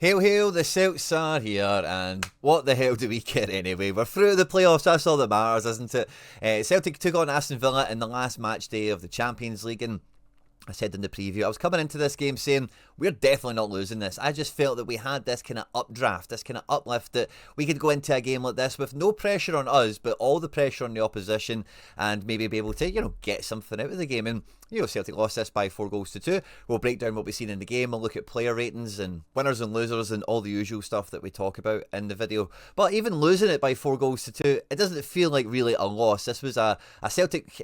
Hail, hail, the Celts are here, and what the hell do we care anyway? We're through the playoffs, that's all that matters, isn't it? Celtic took on Aston Villa in the last match day of the Champions League, and I said in the preview, I was coming into this game saying, we're definitely not losing this. I just felt that we had this kind of updraft, this kind of uplift, that we could go into a game like this with no pressure on us, but all the pressure on the opposition, and maybe be able to, get something out of the game. And, Celtic lost this by 4-2. We'll break down what we've seen in the game. We'll look at player ratings and winners and losers and all the usual stuff that we talk about in the video. But even losing it by 4-2, it doesn't feel like really a loss. This was a Celtic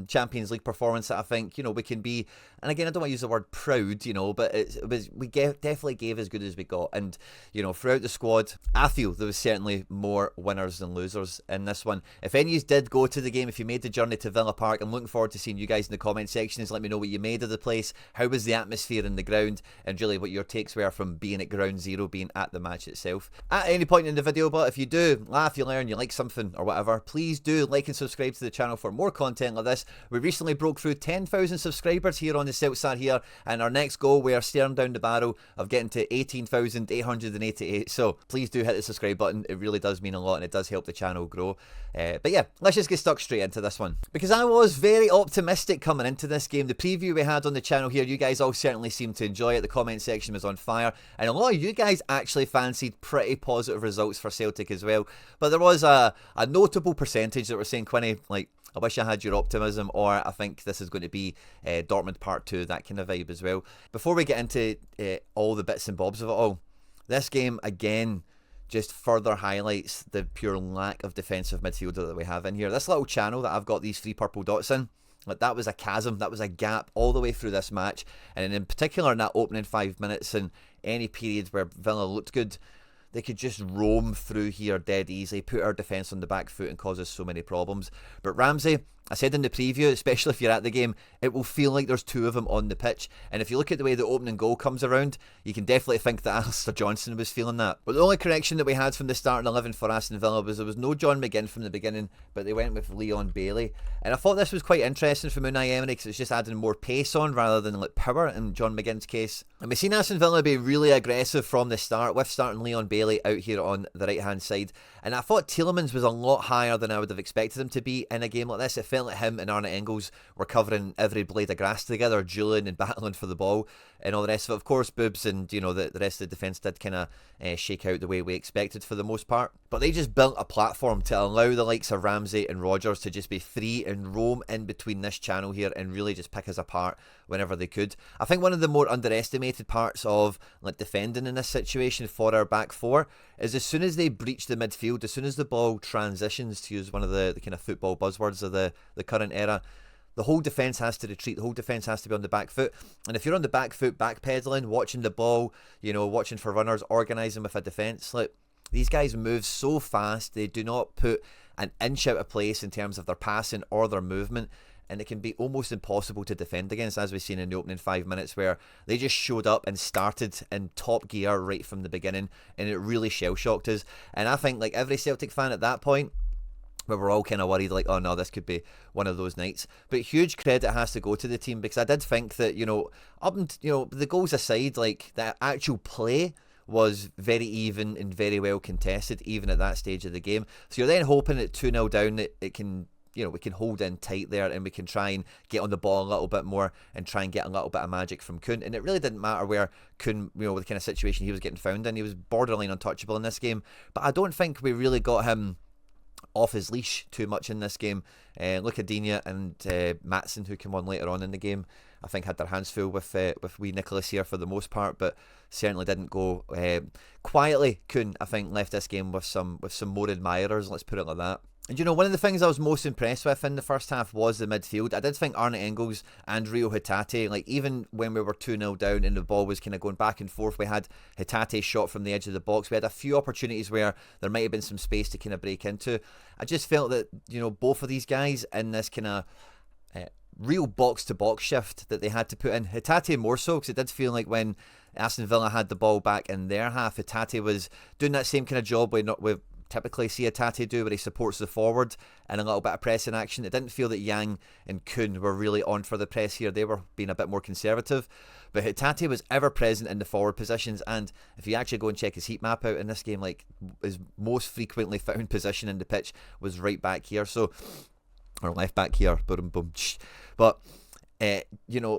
Champions League performance that I think, we can be, and again, I don't want to use the word proud, but definitely gave as good as we got. And, throughout the squad, I feel there was certainly more winners than losers in this one. If any of you did go to the game, if you made the journey to Villa Park, I'm looking forward to seeing you guys in the comment section. Let me know what you made of the place, how was the atmosphere in the ground, and really what your takes were from being at ground zero, being at the match itself. At any point in the video, but if you do laugh, you learn, you like something or whatever, please do like and subscribe to the channel for more content like this. We recently broke through 10,000 subscribers here on the Celts Are Here, and our next goal, we are staring down the barrel of getting to 18,888, so please do hit the subscribe button. It really does mean a lot, and it does help the channel grow. But yeah, let's just get stuck straight into this one, because I was very optimistic coming into this game. The preview we had on the channel here, you guys all certainly seemed to enjoy it. The comment section was on fire, and a lot of you guys actually fancied pretty positive results for Celtic as well. But there was a notable percentage that were saying, Quinny, like, I wish I had your optimism, or I think this is going to be Dortmund Part 2, that kind of vibe as well. Before we get into all the bits and bobs of it all, this game, again, just further highlights the pure lack of defensive midfielder that we have in here. This little channel that I've got these 3 purple dots in, like, that was a chasm, that was a gap all the way through this match, and in particular in that opening 5 minutes and any period where Villa looked good, they could just roam through here dead easily, put our defence on the back foot and cause us so many problems. But Ramsey, I said in the preview, especially if you're at the game, it will feel like there's 2 of them on the pitch. And if you look at the way the opening goal comes around, you can definitely think that Alistair Johnson was feeling that. But the only correction that we had from the starting 11 for Aston Villa was there was no John McGinn from the beginning, but they went with Leon Bailey. And I thought this was quite interesting from Unai Emery, because it's just adding more pace on rather than like power in John McGinn's case. And we've seen Aston Villa be really aggressive from the start, with starting Leon Bailey out here on the right hand side. And I thought Tielemans was a lot higher than I would have expected him to be in a game like this. It felt like him and Arne Engels were covering every blade of grass together, dueling and battling for the ball and all the rest of it. Of course, Boobs and the rest of the defence did kind of shake out the way we expected for the most part. But they just built a platform to allow the likes of Ramsey and Rodgers to just be free and roam in between this channel here and really just pick us apart whenever they could. I think one of the more underestimated parts of like defending in this situation for our back four is as soon as they breach the midfield, as soon as the ball transitions, to use one of the kind of football buzzwords of the current era, the whole defence has to retreat, the whole defence has to be on the back foot. And if you're on the back foot, backpedaling, watching the ball, watching for runners, organising with a defence, like, these guys move so fast, they do not put an inch out of place in terms of their passing or their movement, and it can be almost impossible to defend against, as we've seen in the opening 5 minutes, where they just showed up and started in top gear right from the beginning, and it really shell-shocked us. And I think, like every Celtic fan at that point, we were all kind of worried, like, oh no, this could be one of those nights. But huge credit has to go to the team, because I did think that, the goals aside, like, the actual play was very even and very well contested, even at that stage of the game. So you're then hoping at 2-0 down that it can, we can hold in tight there, and we can try and get on the ball a little bit more and try and get a little bit of magic from Kuhn. And it really didn't matter where Kuhn, with the kind of situation he was getting found in. He was borderline untouchable in this game, but I don't think we really got him off his leash too much in this game. Lucadinha and Matson, who came on later on in the game, I think had their hands full with wee Nicholas here for the most part, but certainly didn't go quietly. Kuhn, I think, left this game with some more admirers, let's put it like that. And one of the things I was most impressed with in the first half was the midfield. I did think Arne Engels and Reo Hatate, like, even when we were 2-0 down and the ball was kind of going back and forth, we had Hatate shot from the edge of the box. We had a few opportunities where there might have been some space to kind of break into. I just felt that, both of these guys in this kind of real box-to-box shift that they had to put in. Hatate more so, because it did feel like when Aston Villa had the ball back in their half, Hatate was doing that same kind of job with typically see Hatate do, where he supports the forward and a little bit of pressing action. It didn't feel that Yang and Kun were really on for the press here. They were being a bit more conservative. But Hatate was ever present in the forward positions, and if you actually go and check his heat map out in this game, like his most frequently found position in the pitch was right back here, or left back here. But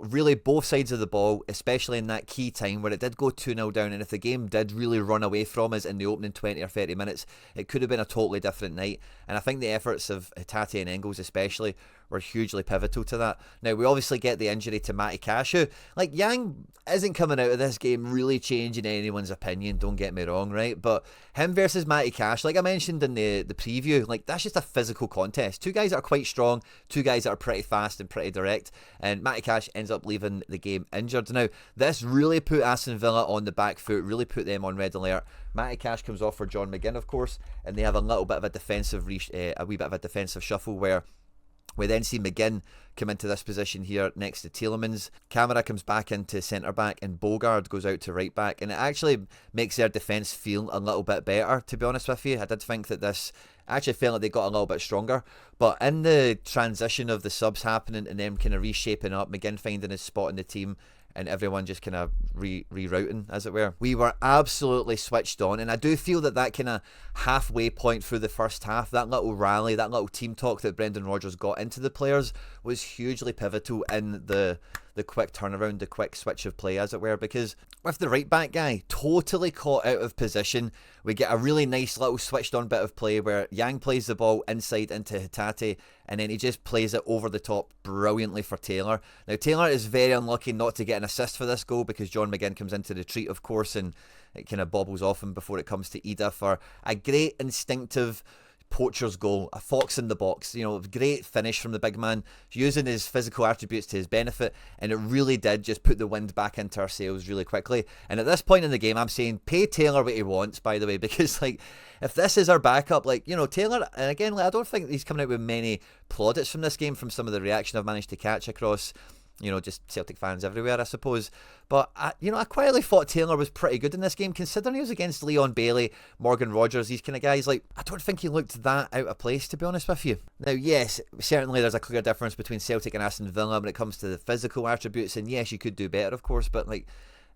really both sides of the ball, especially in that key time where it did go 2-0 down, and if the game did really run away from us in the opening 20 or 30 minutes, it could have been a totally different night. And I think the efforts of Hatate and Engels especially were hugely pivotal to that. Now, we obviously get the injury to Matty Cash, who, like, Yang isn't coming out of this game really changing anyone's opinion, don't get me wrong, right? But him versus Matty Cash, like I mentioned in the preview, like, that's just a physical contest. Two guys that are quite strong, two guys that are pretty fast and pretty direct, and Matty Cash ends up leaving the game injured. Now, this really put Aston Villa on the back foot, really put them on red alert. Matty Cash comes off for John McGinn, of course, and they have a little bit of a defensive shuffle where we then see McGinn come into this position here next to Tielemans. Camara comes back into centre-back and Bogard goes out to right-back. And it actually makes their defence feel a little bit better, to be honest with you. I did think that this actually felt like they got a little bit stronger. But in the transition of the subs happening and them kind of reshaping up, McGinn finding his spot in the team, and everyone just kind of rerouting, as it were, we were absolutely switched on. And I do feel that kind of halfway point through the first half, that little rally, that little team talk that Brendan Rodgers got into the players was hugely pivotal in the quick turnaround, the quick switch of play, as it were, because with the right back guy totally caught out of position, we get a really nice little switched on bit of play where Yang plays the ball inside into Hatate, and then he just plays it over the top brilliantly for Taylor. Now, Taylor is very unlucky not to get an assist for this goal because John McGinn comes into the treat, of course, and it kind of bobbles off him before it comes to Idah for a great instinctive poacher's goal, a fox in the box, great finish from the big man, using his physical attributes to his benefit, and it really did just put the wind back into our sails really quickly. And at this point in the game, I'm saying pay Taylor what he wants, by the way, because if this is our backup, Taylor, and again, I don't think he's coming out with many plaudits from this game from some of the reaction I've managed to catch across just Celtic fans everywhere, I suppose. But, I quietly thought Taylor was pretty good in this game, considering he was against Leon Bailey, Morgan Rodgers, these kind of guys. I don't think he looked that out of place, to be honest with you. Now, yes, certainly there's a clear difference between Celtic and Aston Villa when it comes to the physical attributes, and yes, you could do better, of course, but,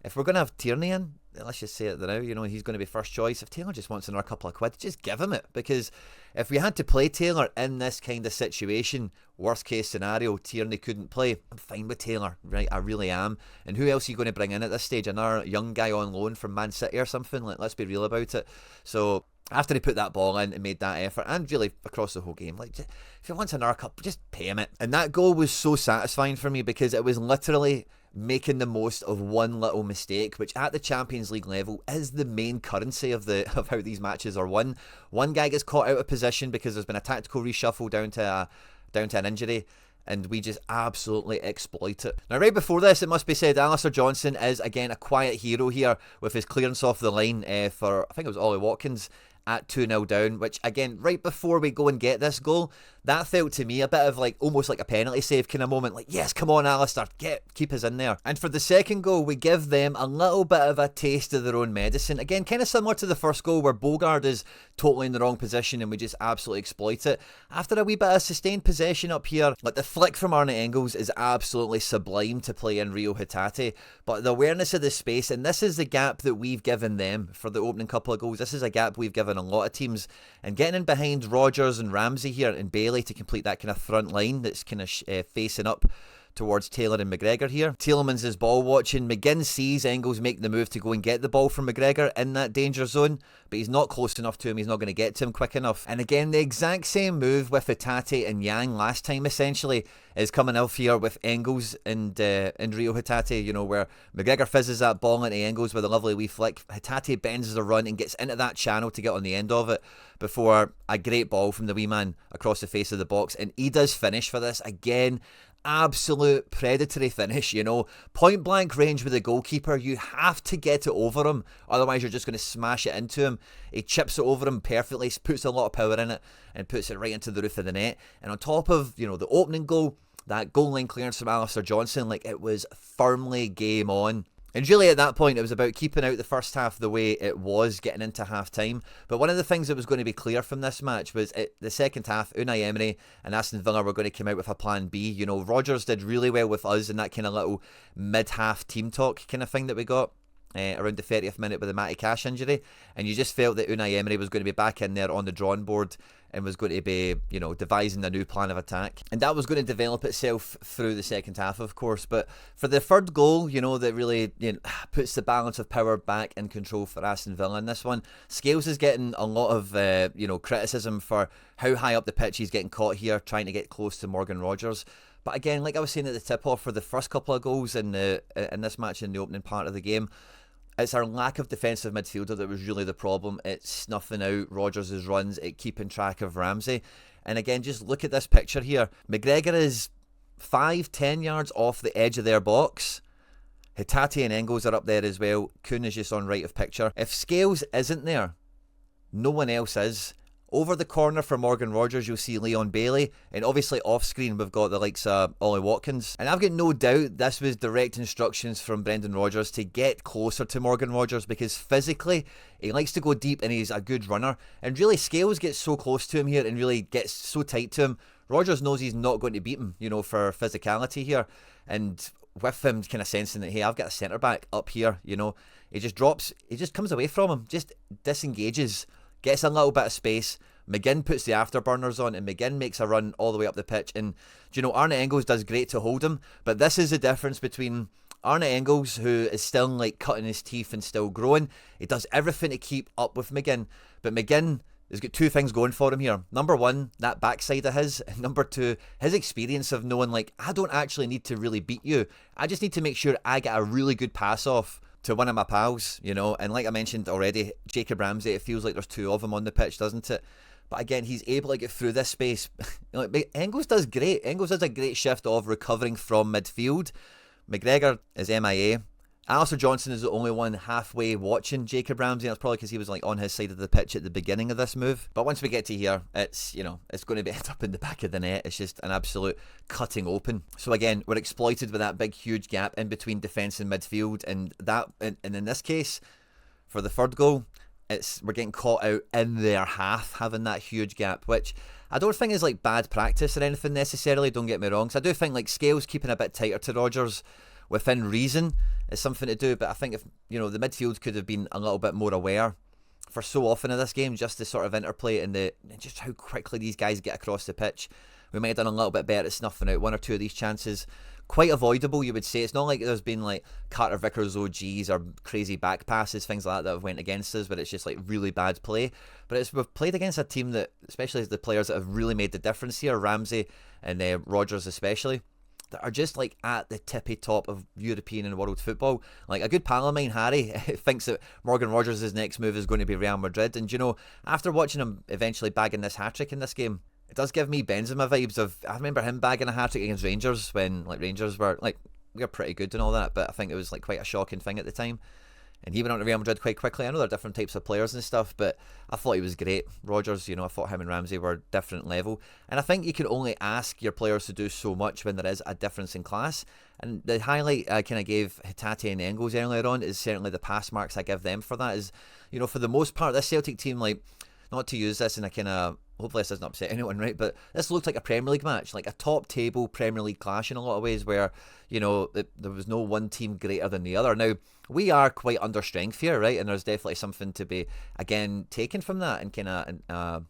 if we're going to have Tierney in, let's just say it now, he's going to be first choice. If Taylor just wants another couple of quid, just give him it. Because if we had to play Taylor in this kind of situation, worst case scenario, Tierney couldn't play, I'm fine with Taylor, right? I really am. And who else are you going to bring in at this stage? Another young guy on loan from Man City or something? Let's be real about it. So after he put that ball in and made that effort, and really across the whole game, if he wants another cup, just pay him it. And that goal was so satisfying for me because it was literally making the most of one little mistake, which at the Champions League level is the main currency of how these matches are won. One guy gets caught out of position because there's been a tactical reshuffle down to an injury, and we just absolutely exploit it. Now, right before this, it must be said, Alistair Johnson is again a quiet hero here with his clearance off the line for, I think it was Ollie Watkins, at 2-0 down, which again, right before we go and get this goal, that felt to me a bit of almost like a penalty save kind of moment. Yes, come on, Alistair, keep us in there. And for the second goal, we give them a little bit of a taste of their own medicine. Again, kind of similar to the first goal where Bogard is totally in the wrong position and we just absolutely exploit it. After a wee bit of sustained possession up here, the flick from Arne Engels is absolutely sublime to play in Reo Hatate, but the awareness of the space, and this is the gap that we've given them for the opening couple of goals. This is a gap we've given a lot of teams, and getting in behind Rodgers and Ramsey here and Bailey to complete that kind of front line that's kind of facing up towards Taylor and McGregor here. Tielemans is ball watching. McGinn sees Engels make the move to go and get the ball from McGregor in that danger zone, but he's not close enough to him. He's not going to get to him quick enough. And again, the exact same move with Hatate and Yang last time essentially is coming off here with Engels and Reo Hatate, where McGregor fizzes that ball into Engels with a lovely wee flick. Hatate bends the run and gets into that channel to get on the end of it before a great ball from the wee man across the face of the box. And Idah's finish for this, again, absolute predatory finish, point blank range with the goalkeeper. You have to get it over him, otherwise you're just going to smash it into him. He chips it over him perfectly, puts a lot of power in it and puts it right into the roof of the net. And on top of the opening goal, that goal line clearance from Alistair Johnson, it was firmly game on. And really at that point, it was about keeping out the first half the way it was getting into half-time. But one of the things that was going to be clear from this match was the second half, Unai Emery and Aston Villa were going to come out with a plan B. You know, Rodgers did really well with us in that kind of little mid-half team talk kind of thing that we got. Around the 30th minute with the Matty Cash injury, and you just felt that Unai Emery was going to be back in there on the drawing board and was going to be, you know, devising a new plan of attack, and that was going to develop itself through the second half, of course. But for the third goal, you know, that really, you know, puts the balance of power back in control for Aston Villa in this one. Scales is getting a lot of you know, criticism for how high up the pitch he's getting caught here, trying to get close to Morgan Rodgers. But again, like I was saying at the tip-off, for the first couple of goals in this match in the opening part of the game, it's our lack of defensive midfielder that was really the problem. It's snuffing out Rodgers' runs, it keeping track of Ramsey. And again, just look at this picture here. McGregor is 5-10 yards off the edge of their box. Hatate and Engels are up there as well. Kuhn is just on right of picture. If Scales isn't there, no one else is. Over the corner for Morgan Rodgers, you'll see Leon Bailey. And obviously off screen, we've got the likes of Ollie Watkins. And I've got no doubt this was direct instructions from Brendan Rodgers to get closer to Morgan Rodgers, because physically, he likes to go deep and he's a good runner. And really, Scales gets so close to him here and really gets so tight to him. Rodgers knows he's not going to beat him, you know, for physicality here. And with him kind of sensing that, hey, I've got a centre-back up here, you know, he just drops, he just comes away from him, just disengages, gets a little bit of space. McGinn puts the afterburners on and McGinn makes a run all the way up the pitch. And, you know, Arne Engels does great to hold him, but this is the difference between Arne Engels, who is still like cutting his teeth and still growing. He does everything to keep up with McGinn, but McGinn has got two things going for him here. Number one, that backside of his, and number two, his experience of knowing, like, I don't actually need to really beat you. I just need to make sure I get a really good pass off to one of my pals, you know. And like I mentioned already, Jacob Ramsey, it feels like there's two of them on the pitch, doesn't it? But again, he's able to get through this space. You know, Engels does great. Engels does a great shift of recovering from midfield. McGregor is MIA. Alistair Johnson is the only one halfway watching Jacob Ramsey. That's probably because he was like on his side of the pitch at the beginning of this move. But once we get to here, it's, you know, it's going to be end up in the back of the net. It's just an absolute cutting open. So again, we're exploited with that big, huge gap in between defence and midfield. And that, and in this case, for the third goal, we're getting caught out in their half, having that huge gap, which I don't think is like bad practice or anything necessarily, don't get me wrong. So I do think like Scales keeping a bit tighter to Rodgers within reason is something to do, but I think if, you know, the midfield could have been a little bit more aware for so often in this game, just the sort of interplay and just how quickly these guys get across the pitch. We might have done a little bit better at snuffing out one or two of these chances. Quite avoidable, you would say. It's not like there's been like Carter-Vickers OGs or crazy back passes, things like that have went against us, but it's just like really bad play. But we've played against a team that, especially the players that have really made the difference here, Ramsey and Rodgers especially, that are just like at the tippy top of European and world football. Like a good pal of mine, Harry, thinks that Morgan Rodgers' next move is going to be Real Madrid. And, you know, after watching him eventually bagging this hat-trick in this game, it does give me Benzema vibes of, I remember him bagging a hat-trick against Rangers when like Rangers were like, we were pretty good and all that, but I think it was like quite a shocking thing at the time. And he went on to Real Madrid quite quickly. I know there are different types of players and stuff, but I thought he was great. Rodgers, you know, I thought him and Ramsey were different level. And I think you can only ask your players to do so much when there is a difference in class. And the highlight I kind of gave Hatate and Engels earlier on is certainly the pass marks I give them for that. Is, you know, for the most part, this Celtic team, like, not to use this in a kind of, hopefully this doesn't upset anyone, right? But this looked like a Premier League match, like a top table Premier League clash in a lot of ways, where, you know, there was no one team greater than the other. Now, we are quite under strength here, right? And there's definitely something to be, again, taken from that and kind of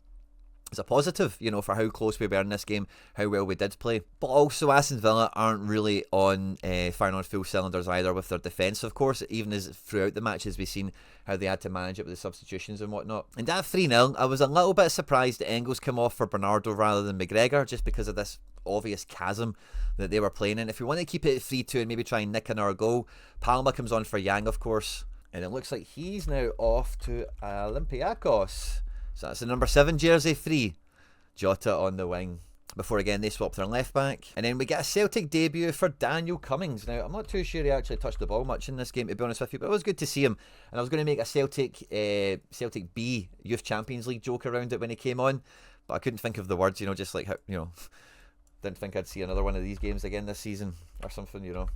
as a positive, you know, for how close we were in this game, how well we did play. But also, Aston Villa aren't really on firing on full cylinders either with their defence, of course, even as throughout the matches we've seen how they had to manage it with the substitutions and whatnot. And at 3-0, I was a little bit surprised that Engels came off for Bernardo rather than McGregor, just because of this obvious chasm that they were playing in. If we want to keep it at 3-2 and maybe try and nick another goal, Palma comes on for Yang, of course. And it looks like he's now off to Olympiacos. So that's the number 7 jersey, free. Jota on the wing. Before again they swap their left back. And then we get a Celtic debut for Daniel Cummings. Now, I'm not too sure he actually touched the ball much in this game, to be honest with you, but it was good to see him. And I was going to make a Celtic B Youth Champions League joke around it when he came on, but I couldn't think of the words, you know, just like how, you know, didn't think I'd see another one of these games again this season or something, you know.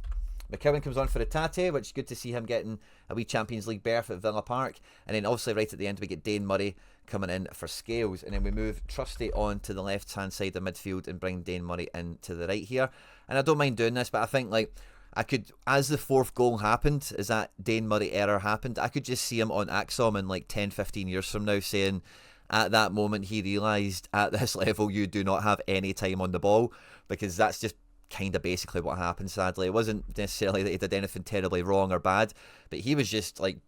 McCowan comes on for Hatate, which is good to see him getting a wee Champions League berth at Villa Park. And then obviously right at the end we get Daizen Maeda coming in for Scales. And then we move Trusty on to the left-hand side of midfield and bring Daizen Maeda in to the right here. And I don't mind doing this, but I think like I could, as the fourth goal happened, as that Daizen Maeda error happened, I could just see him on Axom in like 10-15 years from now saying, at that moment he realised at this level you do not have any time on the ball, because that's just kind of basically what happened, sadly. It wasn't necessarily that he did anything terribly wrong or bad, but he was just like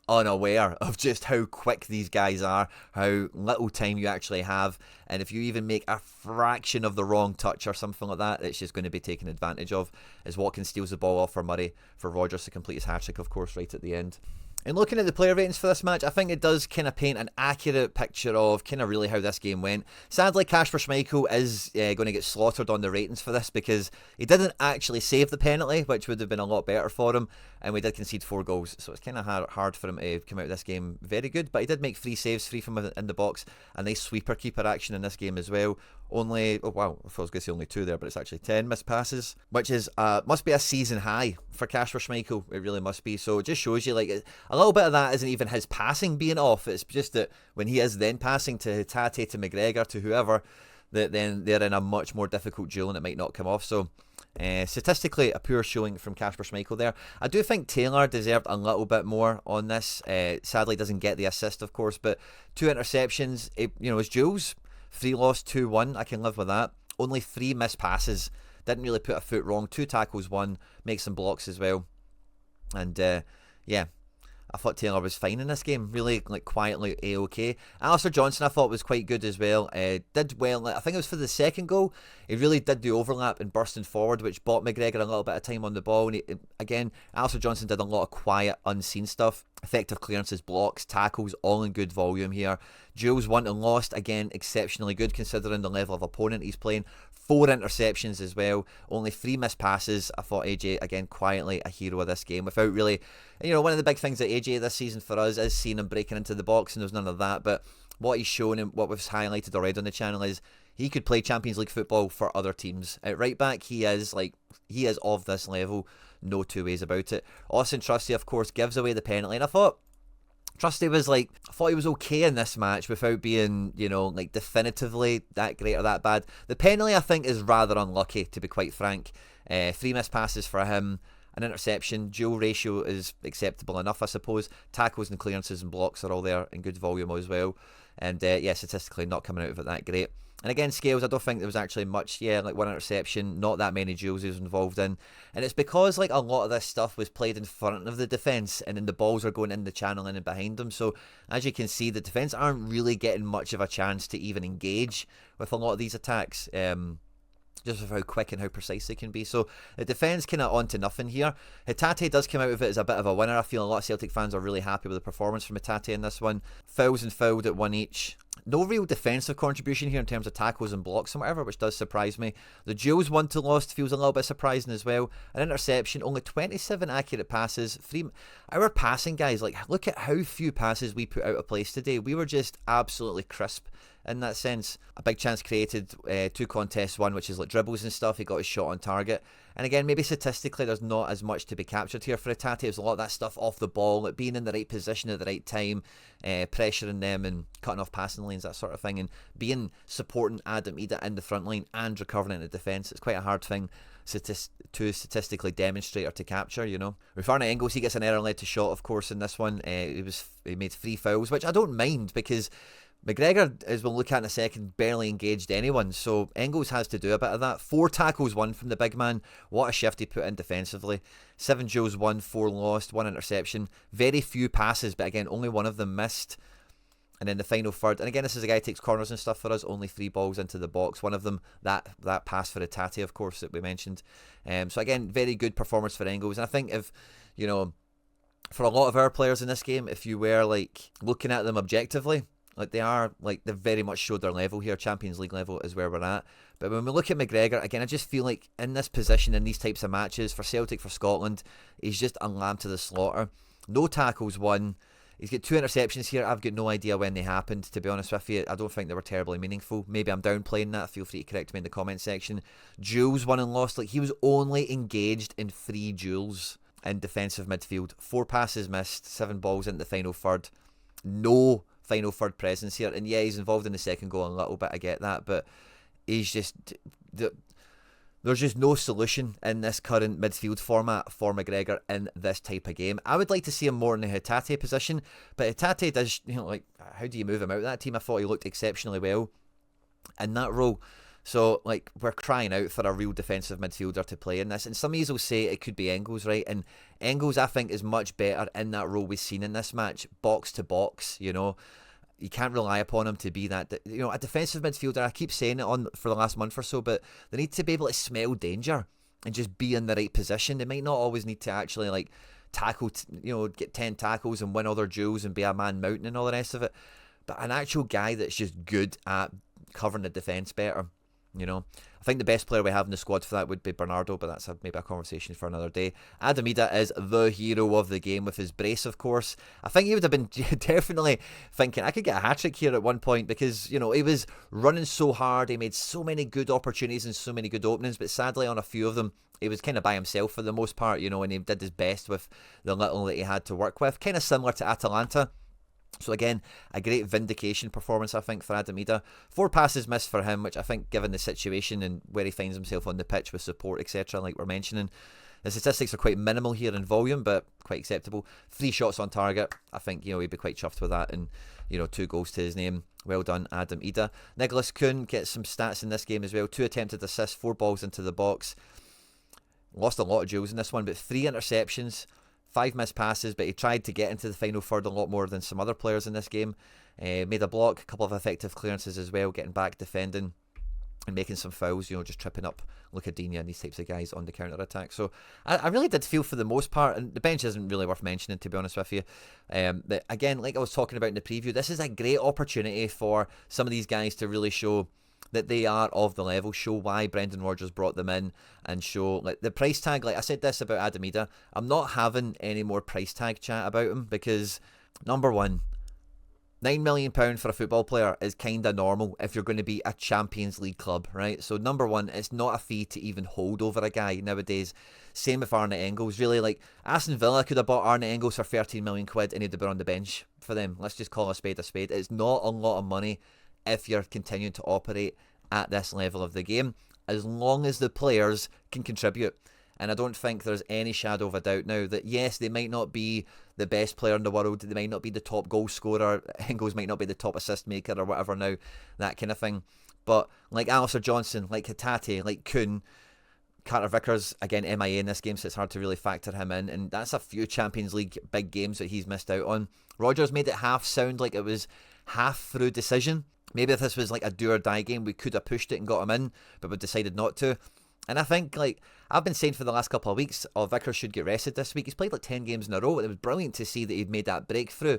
unaware of just how quick these guys are, how little time you actually have, and if you even make a fraction of the wrong touch or something like that, it's just going to be taken advantage of, as Watkins steals the ball off for Murray for Rodgers to complete his hat-trick, of course, right at the end. And looking at the player ratings for this match, I think it does kind of paint an accurate picture of kind of really how this game went. Sadly, Kasper Schmeichel is going to get slaughtered on the ratings for this, because he didn't actually save the penalty, which would have been a lot better for him, and we did concede 4 goals, so it's kind of hard for him to come out of this game very good. But he did make 3 saves, 3 from in the box, a nice sweeper keeper action in this game as well. Only, oh wow, I was going to say only 2 there, but it's actually 10 missed passes, which is must be a season high for Kasper Schmeichel. It really must be. So it just shows you, like, a little bit of that isn't even his passing being off. It's just that when he is then passing to Hatate, to McGregor, to whoever, that then they're in a much more difficult duel and it might not come off. So statistically, a poor showing from Kasper Schmeichel there. I do think Taylor deserved a little bit more on this. Sadly, doesn't get the assist, of course, but 2 interceptions. His duels. 3 lost, 2-1. I can live with that. Only 3 missed passes. Didn't really put a foot wrong. 2 tackles, 1. Makes some blocks as well. And yeah, I thought Taylor was fine in this game. Really, like, quietly A-okay. Alistair Johnson I thought was quite good as well. Did well. I think it was for the second goal. He really did the overlap and bursting forward, which bought McGregor a little bit of time on the ball. And again, Alistair Johnson did a lot of quiet, unseen stuff. Effective clearances, blocks, tackles, all in good volume here. Duels won and lost, again, exceptionally good considering the level of opponent he's playing. 4 interceptions as well. Only 3 missed passes. I thought AJ, again, quietly a hero of this game without really... one of the big things that AJ this season for us is seeing him breaking into the box, and there's none of that. But what he's shown and what we've highlighted already on the channel is he could play Champions League football for other teams. At right back, he is of this level. No 2 ways about it. Austin Trusty, of course, gives away the penalty, and I thought Trusty was I thought he was okay in this match without being, definitively that great or that bad. The penalty, I think, is rather unlucky, to be quite frank. 3 missed passes for him, an interception. Duel ratio is acceptable enough, I suppose. Tackles and clearances and blocks are all there in good volume as well. And statistically not coming out of it that great. And again, Scales, I don't think there was actually much, 1 interception, not that many duels he was involved in. And it's because a lot of this stuff was played in front of the defence, and then the balls are going in the channel in and behind them. So as you can see, the defence aren't really getting much of a chance to even engage with a lot of these attacks. Just with how quick and how precise they can be. So the defence kind of on to nothing here. Hatate does come out of it as a bit of a winner. I feel a lot of Celtic fans are really happy with the performance from Hatate in this one. Fouls and fouled at 1 each. No real defensive contribution here in terms of tackles and blocks and whatever, which does surprise me. The duels 1 to lost feels a little bit surprising as well. An interception, only 27 accurate passes. Our passing guys, look at how few passes we put out of place today. We were just absolutely crisp in that sense. A big chance created, 2 contests, 1 which is dribbles and stuff. He got his shot on target. And again, maybe statistically there's not as much to be captured here for Hatate. There's a lot of that stuff off the ball, being in the right position at the right time, pressuring them and cutting off passing lanes, that sort of thing, and supporting Adam Idah in the front line and recovering in the defence. It's quite a hard thing to statistically demonstrate or to capture, With Arne Engels, he gets an error led to shot, of course, in this one. He made 3 fouls, which I don't mind, because McGregor, as we'll look at in a second, barely engaged anyone, so Engels has to do a bit of that. 4 tackles, 1 from the big man. What a shift he put in defensively. 7 duels, 1, 4 lost, 1 interception. Very few passes, but again, only 1 of them missed. And then the final third, and again, this is a guy who takes corners and stuff for us. Only 3 balls into the box. One of them, that pass for Hatate, of course, that we mentioned. So again, very good performance for Engels. And I think if, for a lot of our players in this game, if you were looking at them objectively, they very much showed their level here. Champions League level is where we're at. But when we look at McGregor, again, I just feel like in this position, in these types of matches, for Celtic, for Scotland, he's just a lamb to the slaughter. No tackles won. He's got 2 interceptions here. I've got no idea when they happened, to be honest with you. I don't think they were terribly meaningful. Maybe I'm downplaying that. Feel free to correct me in the comment section. Duels won and lost. Like, he was only engaged in 3 duels in defensive midfield. 4 passes missed, 7 balls into the final third. No final third presence here. And yeah, he's involved in the second goal a little bit. I get that. But he's just... There's just no solution in this current midfield format for McGregor in this type of game. I would like to see him more in the Hatate position, but Hatate does, like, how do you move him out of that team? I thought he looked exceptionally well in that role. So, like, we're crying out for a real defensive midfielder to play in this. And some of you will say it could be Engels, right? And Engels, I think, is much better in that role we've seen in this match, box to box, You can't rely upon him to be that, a defensive midfielder. I keep saying it for the last month or so, but they need to be able to smell danger and just be in the right position. They might not always need to actually, like, tackle, get 10 tackles and win all their duels and be a man mountain and all the rest of it. But an actual guy that's just good at covering the defence better. I think the best player we have in the squad for that would be Bernardo, but that's maybe a conversation for another day. Adam Idah is the hero of the game with his brace, of course. I think he would have been definitely thinking, I could get a hat-trick here at one point because, he was running so hard. He made so many good opportunities and so many good openings, but sadly on a few of them, he was kind of by himself for the most part, and he did his best with the little that he had to work with. Kind of similar to Atalanta. So again, a great vindication performance, I think, for Adam Idah. 4 passes missed for him, which I think, given the situation and where he finds himself on the pitch with support, etc., like we're mentioning, the statistics are quite minimal here in volume, but quite acceptable. 3 shots on target. I think, he'd be quite chuffed with that, and 2 goals to his name. Well done, Adam Idah. Nicholas Kuhn gets some stats in this game as well. 2 attempted assists, 4 balls into the box. Lost a lot of duels in this one, but 3 interceptions. 5 missed passes, but he tried to get into the final third a lot more than some other players in this game. Made a block, a couple of effective clearances as well, getting back, defending, and making some fouls, just tripping up Lucadinha and these types of guys on the counter-attack. So I really did feel for the most part, and the bench isn't really worth mentioning, to be honest with you. But again, like I was talking about in the preview, this is a great opportunity for some of these guys to really show that they are of the level, show why Brendan Rodgers brought them in, and show, like, the price tag. Like I said this about Adam Idah, I'm not having any more price tag chat about him because, number one, £9 million for a football player is kind of normal if you're going to be a Champions League club, right? So number one, it's not a fee to even hold over a guy nowadays. Same with Arne Engels. Really, like, Aston Villa could have bought Arne Engels for 13 million quid and he'd have been on the bench for them. Let's just call a spade a spade. It's not a lot of money if you're continuing to operate at this level of the game, as long as the players can contribute. And I don't think there's any shadow of a doubt now that, yes, they might not be the best player in the world, they might not be the top goal scorer, Engels might not be the top assist maker or whatever now, that kind of thing. But like Alistair Johnson, like Hatate, like Kuhn, Carter-Vickers, again, MIA in this game, so it's hard to really factor him in. And that's a few Champions League big games that he's missed out on. Rodgers made it half sound like it was half through decision. Maybe if this was like a do-or-die game, we could have pushed it and got him in, but we decided not to. And I think, like, I've been saying for the last couple of weeks, Vickers should get rested this week. He's played like 10 games in a row. It was brilliant to see that he'd made that breakthrough,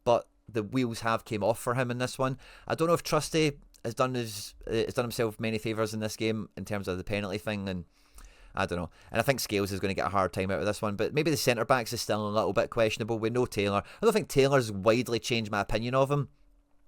but the wheels have came off for him in this one. I don't know if Trusty has done himself many favours in this game in terms of the penalty thing, and I don't know. And I think Scales is going to get a hard time out of this one, but maybe the centre-backs is still a little bit questionable. We know Taylor. I don't think Taylor's widely changed my opinion of him.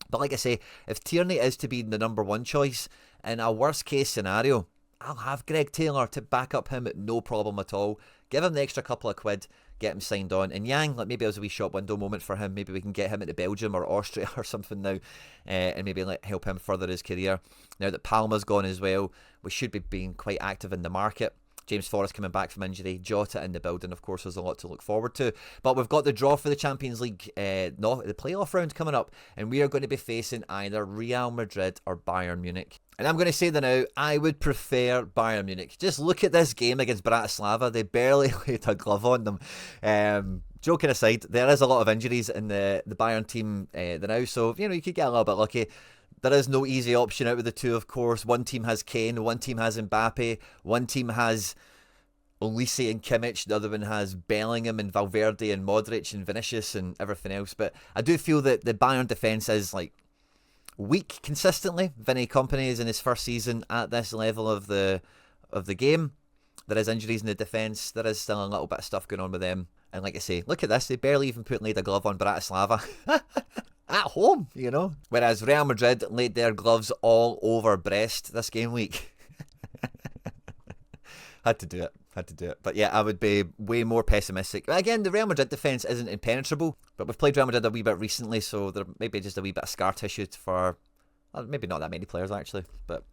But like I say, if Tierney is to be the number one choice, in a worst case scenario, I'll have Greg Taylor to back up him at no problem at all. Give him the extra couple of quid, get him signed on. And Yang, like, maybe it was a wee shop window moment for him. Maybe we can get him into Belgium or Austria or something now, and maybe help him further his career. Now that Palma's gone as well, we should be being quite active in the market. James Forrest coming back from injury, Jota in the building, of course, there's a lot to look forward to. But we've got the draw for the Champions League, the playoff round coming up, and we are going to be facing either Real Madrid or Bayern Munich. And I'm going to say that now, I would prefer Bayern Munich. Just look at this game against Bratislava. They barely laid a glove on them. Joking aside, there is a lot of injuries in the Bayern team now, so you could get a little bit lucky. There is no easy option out of the two, of course. One team has Kane, one team has Mbappe, one team has Olise and Kimmich, the other one has Bellingham and Valverde and Modric and Vinicius and everything else. But I do feel that the Bayern defence is like weak consistently. Vinny Kompany is in his first season at this level of the game. There is injuries in the defence. There is still a little bit of stuff going on with them. And like I say, look at this, they barely even laid a glove on Bratislava. At home, you know. Whereas Real Madrid laid their gloves all over Brest this game week. Had to do it. But yeah, I would be way more pessimistic. Again, the Real Madrid defence isn't impenetrable, but we've played Real Madrid a wee bit recently, so there may be just a wee bit of scar tissue for, well, maybe not that many players actually, but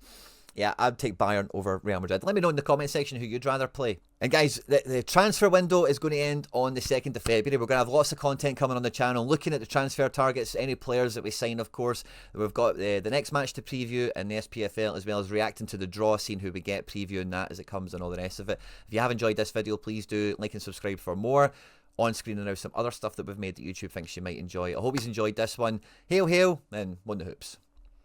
yeah, I'd take Bayern over Real Madrid. Let me know in the comment section who you'd rather play. And guys, the transfer window is going to end on the 2nd of February. We're going to have lots of content coming on the channel, looking at the transfer targets, any players that we sign, of course. We've got the next match to preview in the SPFL, as well as reacting to the draw, seeing who we get, previewing that as it comes and all the rest of it. If you have enjoyed this video, please do like and subscribe for more. On screen and now some other stuff that we've made that YouTube thinks you might enjoy. I hope you've enjoyed this one. Hail, hail, and won the hoops.